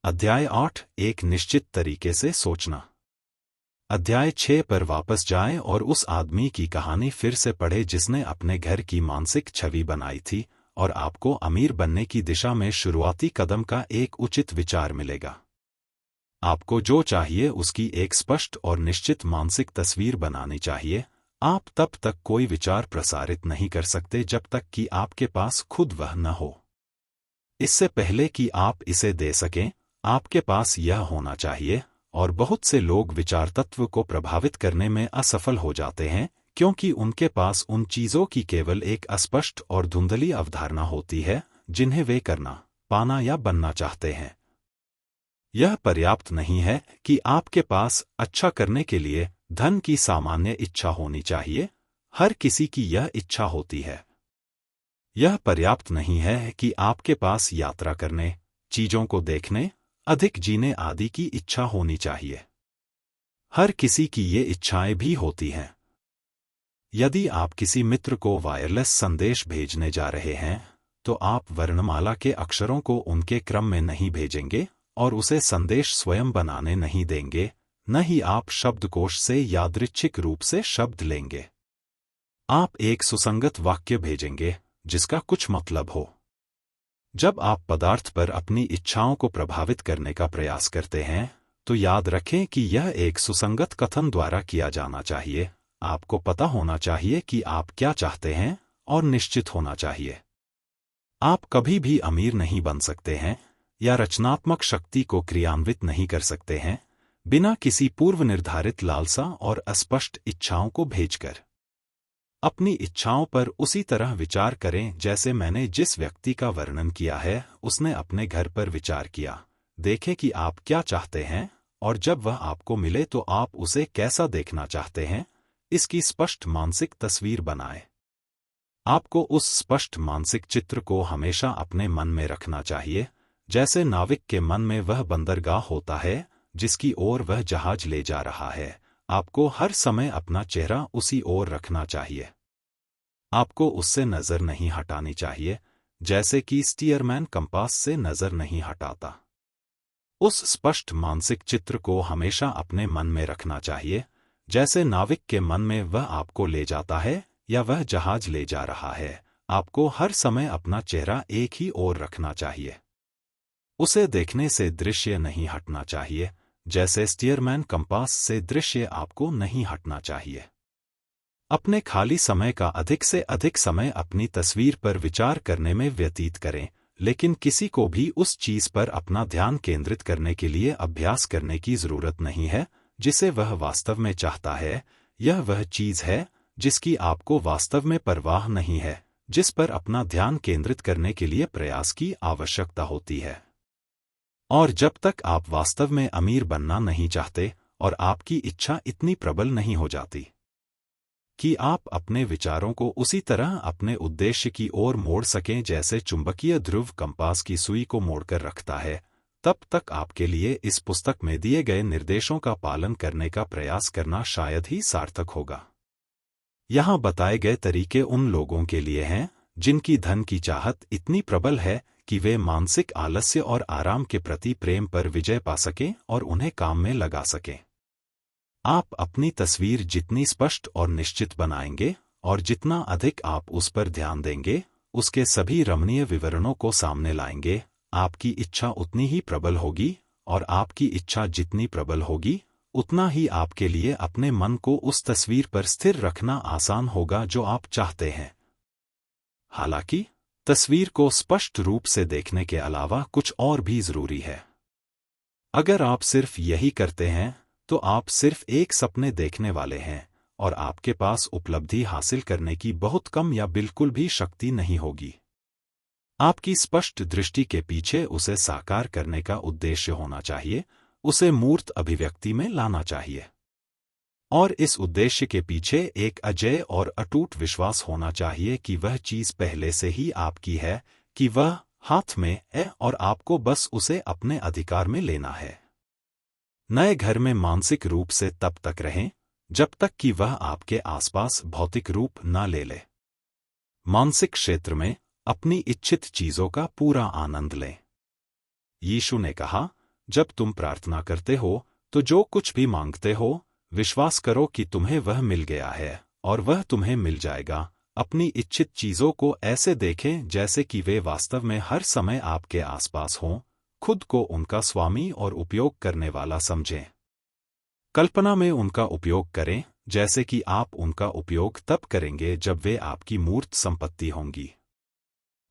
अध्याय 8 एक निश्चित तरीके से सोचना। अध्याय 6 पर वापस जाएं और उस आदमी की कहानी फिर से पढ़ें जिसने अपने घर की मानसिक छवि बनाई थी और आपको अमीर बनने की दिशा में शुरुआती कदम का एक उचित विचार मिलेगा। आपको जो चाहिए उसकी एक स्पष्ट और निश्चित मानसिक तस्वीर बनानी चाहिए। आप तब तक कोई विचार प्रसारित नहीं कर सकते जब तक कि आपके पास खुद वह न हो। इससे पहले कि आप इसे दे सकें, आपके पास यह होना चाहिए। और बहुत से लोग विचार तत्व को प्रभावित करने में असफल हो जाते हैं क्योंकि उनके पास उन चीजों की केवल एक अस्पष्ट और धुंधली अवधारणा होती है जिन्हें वे करना, पाना या बनना चाहते हैं। यह पर्याप्त नहीं है कि आपके पास अच्छा करने के लिए धन की सामान्य इच्छा होनी चाहिए। हर किसी की यह इच्छा होती है। यह पर्याप्त नहीं है कि आपके पास यात्रा करने, चीजों को देखने, अधिक जीने आदि की इच्छा होनी चाहिए। हर किसी की ये इच्छाएं भी होती हैं। यदि आप किसी मित्र को वायरलेस संदेश भेजने जा रहे हैं, तो आप वर्णमाला के अक्षरों को उनके क्रम में नहीं भेजेंगे और उसे संदेश स्वयं बनाने नहीं देंगे, न ही आप शब्दकोश से यादृच्छिक रूप से शब्द लेंगे। आप एक सुसंगत वाक्य भेजेंगे जिसका कुछ मतलब हो। जब आप पदार्थ पर अपनी इच्छाओं को प्रभावित करने का प्रयास करते हैं, तो याद रखें कि यह एक सुसंगत कथन द्वारा किया जाना चाहिए। आपको पता होना चाहिए कि आप क्या चाहते हैं और निश्चित होना चाहिए। आप कभी भी अमीर नहीं बन सकते हैं या रचनात्मक शक्ति को क्रियान्वित नहीं कर सकते हैं बिना किसी पूर्व निर्धारित लालसा और अस्पष्ट इच्छाओं को भेजकर। अपनी इच्छाओं पर उसी तरह विचार करें जैसे मैंने जिस व्यक्ति का वर्णन किया है उसने अपने घर पर विचार किया। देखें कि आप क्या चाहते हैं और जब वह आपको मिले तो आप उसे कैसा देखना चाहते हैं। इसकी स्पष्ट मानसिक तस्वीर बनाएं। आपको उस स्पष्ट मानसिक चित्र को हमेशा अपने मन में रखना चाहिए, जैसे नाविक के मन में वह बंदरगाह होता है जिसकी ओर वह जहाज ले जा रहा है। आपको हर समय अपना चेहरा उसी ओर रखना चाहिए। आपको उससे नजर नहीं हटानी चाहिए, जैसे कि स्टीयरमैन कंपास से नजर नहीं हटाता। उस स्पष्ट मानसिक चित्र को हमेशा अपने मन में रखना चाहिए, जैसे नाविक के मन में वह आपको ले जाता है या वह जहाज ले जा रहा है। आपको हर समय अपना चेहरा एक ही ओर रखना चाहिए। उसे देखने से दृश्य नहीं हटना चाहिए, जैसे स्टीयरमैन कंपास से दृश्य आपको नहीं हटना चाहिए। अपने खाली समय का अधिक से अधिक समय अपनी तस्वीर पर विचार करने में व्यतीत करें, लेकिन किसी को भी उस चीज पर अपना ध्यान केंद्रित करने के लिए अभ्यास करने की जरूरत नहीं है जिसे वह वास्तव में चाहता है। यह वह चीज है जिसकी आपको वास्तव में परवाह नहीं है, जिस पर अपना ध्यान केंद्रित करने के लिए प्रयास की आवश्यकता होती है। और जब तक आप वास्तव में अमीर बनना नहीं चाहते और आपकी इच्छा इतनी प्रबल नहीं हो जाती कि आप अपने विचारों को उसी तरह अपने उद्देश्य की ओर मोड़ सकें जैसे चुंबकीय ध्रुव कंपास की सुई को मोड़कर रखता है, तब तक आपके लिए इस पुस्तक में दिए गए निर्देशों का पालन करने का प्रयास करना शायद ही सार्थक होगा। यहाँ बताए गए तरीके उन लोगों के लिए हैं जिनकी धन की चाहत इतनी प्रबल है कि वे मानसिक आलस्य और आराम के प्रति प्रेम पर विजय पा सकें और उन्हें काम में लगा सकें। आप अपनी तस्वीर जितनी स्पष्ट और निश्चित बनाएंगे और जितना अधिक आप उस पर ध्यान देंगे, उसके सभी रमणीय विवरणों को सामने लाएंगे, आपकी इच्छा उतनी ही प्रबल होगी। और आपकी इच्छा जितनी प्रबल होगी, उतना ही आपके लिए अपने मन को उस तस्वीर पर स्थिर रखना आसान होगा जो आप चाहते हैं। हालांकि तस्वीर को स्पष्ट रूप से देखने के अलावा कुछ और भी जरूरी है। अगर आप सिर्फ यही करते हैं तो आप सिर्फ एक सपने देखने वाले हैं और आपके पास उपलब्धि हासिल करने की बहुत कम या बिल्कुल भी शक्ति नहीं होगी। आपकी स्पष्ट दृष्टि के पीछे उसे साकार करने का उद्देश्य होना चाहिए, उसे मूर्त अभिव्यक्ति में लाना चाहिए। और इस उद्देश्य के पीछे एक अजेय और अटूट विश्वास होना चाहिए कि वह चीज पहले से ही आपकी है, कि वह हाथ में है और आपको बस उसे अपने अधिकार में लेना है। नए घर में मानसिक रूप से तब तक रहें जब तक कि वह आपके आसपास भौतिक रूप न ले ले। मानसिक क्षेत्र में अपनी इच्छित चीजों का पूरा आनंद लें। यीशु ने कहा, जब तुम प्रार्थना करते हो तो जो कुछ भी मांगते हो, विश्वास करो कि तुम्हें वह मिल गया है और वह तुम्हें मिल जाएगा। अपनी इच्छित चीजों को ऐसे देखें जैसे कि वे वास्तव में हर समय आपके आसपास हों। खुद को उनका स्वामी और उपयोग करने वाला समझें। कल्पना में उनका उपयोग करें, जैसे कि आप उनका उपयोग तब करेंगे जब वे आपकी मूर्त संपत्ति होंगी।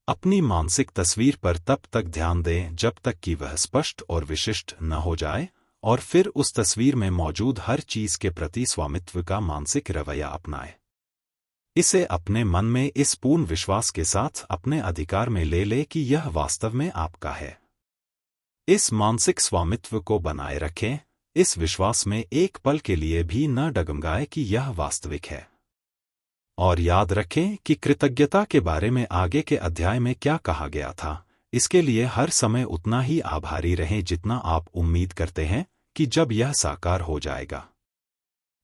अपनी मानसिक तस्वीर पर तब तक ध्यान दें जब तक कि वह स्पष्ट और विशिष्ट न हो जाए, और फिर उस तस्वीर में मौजूद हर चीज के प्रति स्वामित्व का मानसिक रवैया अपनाएं। इसे अपने मन में इस पूर्ण विश्वास के साथ अपने अधिकार में ले ले कि यह वास्तव में आपका है। इस मानसिक स्वामित्व को बनाए रखें, इस विश्वास में एक पल के लिए भी न डगमगाए कि यह वास्तविक है। और याद रखें कि कृतज्ञता के बारे में आगे के अध्याय में क्या कहा गया था। इसके लिए हर समय उतना ही आभारी रहें जितना आप उम्मीद करते हैं कि जब यह साकार हो जाएगा।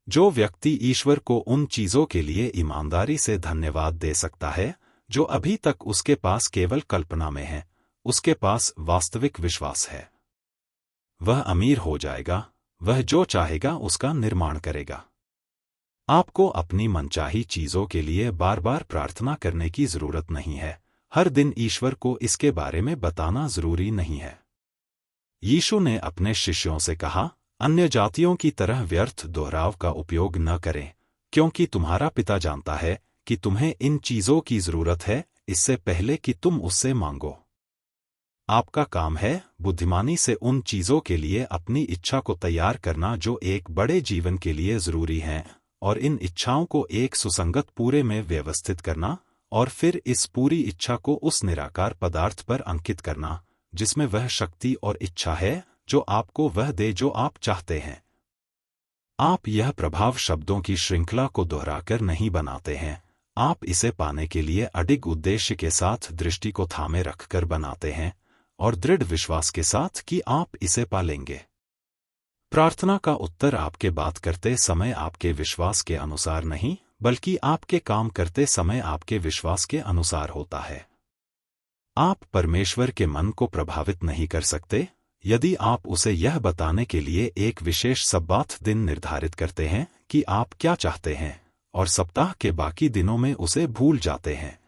जो व्यक्ति ईश्वर को उन चीजों के लिए ईमानदारी से धन्यवाद दे सकता है जो अभी तक उसके पास केवल कल्पना में है, उसके पास वास्तविक विश्वास है। वह अमीर हो जाएगा, वह जो चाहेगा उसका निर्माण करेगा। आपको अपनी मनचाही चीजों के लिए बार बार प्रार्थना करने की जरूरत नहीं है। हर दिन ईश्वर को इसके बारे में बताना जरूरी नहीं है। यीशु ने अपने शिष्यों से कहा, अन्य जातियों की तरह व्यर्थ दोहराव का उपयोग न करें, क्योंकि तुम्हारा पिता जानता है कि तुम्हें इन चीजों की जरूरत है इससे पहले कि तुम उससे मांगो। आपका काम है बुद्धिमानी से उन चीजों के लिए अपनी इच्छा को तैयार करना जो एक बड़े जीवन के लिए जरूरी हैं, और इन इच्छाओं को एक सुसंगत पूरे में व्यवस्थित करना, और फिर इस पूरी इच्छा को उस निराकार पदार्थ पर अंकित करना जिसमें वह शक्ति और इच्छा है जो आपको वह दे जो आप चाहते हैं। आप यह प्रभाव शब्दों की श्रृंखला को दोहराकर नहीं बनाते हैं, आप इसे पाने के लिए अडिग उद्देश्य के साथ दृष्टि को थामे रखकर बनाते हैं, और दृढ़ विश्वास के साथ कि आप इसे पा लेंगे। प्रार्थना का उत्तर आपके बात करते समय आपके विश्वास के अनुसार नहीं, बल्कि आपके काम करते समय आपके विश्वास के अनुसार होता है। आप परमेश्वर के मन को प्रभावित नहीं कर सकते यदि आप उसे यह बताने के लिए एक विशेष सब्बात दिन निर्धारित करते हैं कि आप क्या चाहते हैं, और सप्ताह के बाकी दिनों में उसे भूल जाते हैं।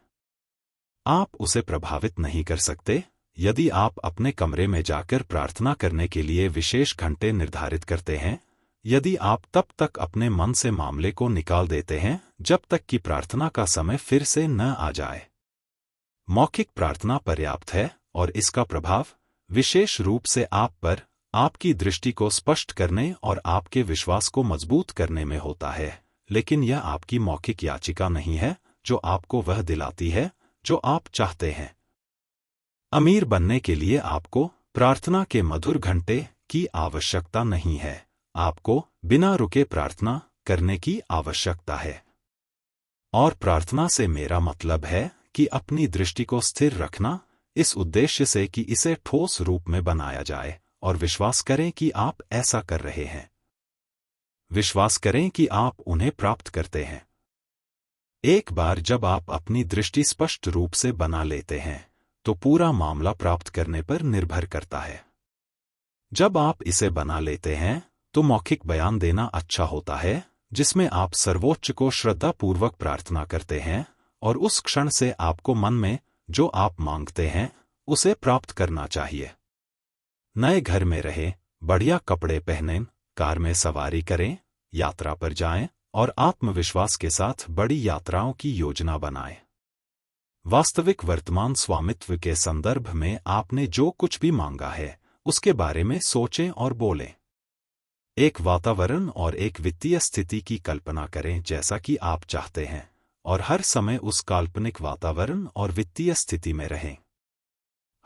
आप उसे प्रभावित नहीं कर सकते यदि आप अपने कमरे में जाकर प्रार्थना करने के लिए विशेष घंटे निर्धारित करते हैं, यदि आप तब तक अपने मन से मामले को निकाल देते हैं जब तक कि प्रार्थना का समय फिर से न आ जाए। मौखिक प्रार्थना पर्याप्त है, और इसका प्रभाव विशेष रूप से आप पर, आपकी दृष्टि को स्पष्ट करने और आपके विश्वास को मजबूत करने में होता है, लेकिन यह आपकी मौखिक याचिका नहीं है जो आपको वह दिलाती है जो आप चाहते हैं। अमीर बनने के लिए आपको प्रार्थना के मधुर घंटे की आवश्यकता नहीं है, आपको बिना रुके प्रार्थना करने की आवश्यकता है। और प्रार्थना से मेरा मतलब है कि अपनी दृष्टि को स्थिर रखना, इस उद्देश्य से कि इसे ठोस रूप में बनाया जाए, और विश्वास करें कि आप ऐसा कर रहे हैं। विश्वास करें कि आप उन्हें प्राप्त करते हैं। एक बार जब आप अपनी दृष्टि स्पष्ट रूप से बना लेते हैं, तो पूरा मामला प्राप्त करने पर निर्भर करता है। जब आप इसे बना लेते हैं, तो मौखिक बयान देना अच्छा होता है, जिसमें आप सर्वोच्च को श्रद्धापूर्वक प्रार्थना करते हैं, और उस क्षण से आपको मन में जो आप मांगते हैं उसे प्राप्त करना चाहिए। नए घर में रहें, बढ़िया कपड़े पहनें, कार में सवारी करें, यात्रा पर जाएं, और आत्मविश्वास के साथ बड़ी यात्राओं की योजना बनाएं। वास्तविक वर्तमान स्वामित्व के संदर्भ में आपने जो कुछ भी मांगा है उसके बारे में सोचें और बोलें। एक वातावरण और एक वित्तीय स्थिति की कल्पना करें जैसा कि आप चाहते हैं, और हर समय उस काल्पनिक वातावरण और वित्तीय स्थिति में रहें।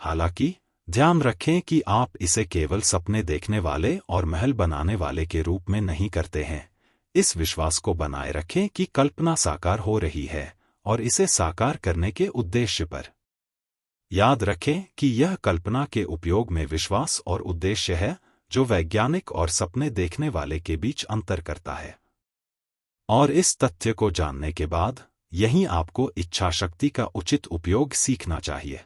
हालांकि ध्यान रखें कि आप इसे केवल सपने देखने वाले और महल बनाने वाले के रूप में नहीं करते हैं। इस विश्वास को बनाए रखें कि कल्पना साकार हो रही है, और इसे साकार करने के उद्देश्य पर। याद रखें कि यह कल्पना के उपयोग में विश्वास और उद्देश्य है जो वैज्ञानिक और सपने देखने वाले के बीच अंतर करता है। और इस तथ्य को जानने के बाद, यहीं आपको इच्छा शक्ति का उचित उपयोग सीखना चाहिए।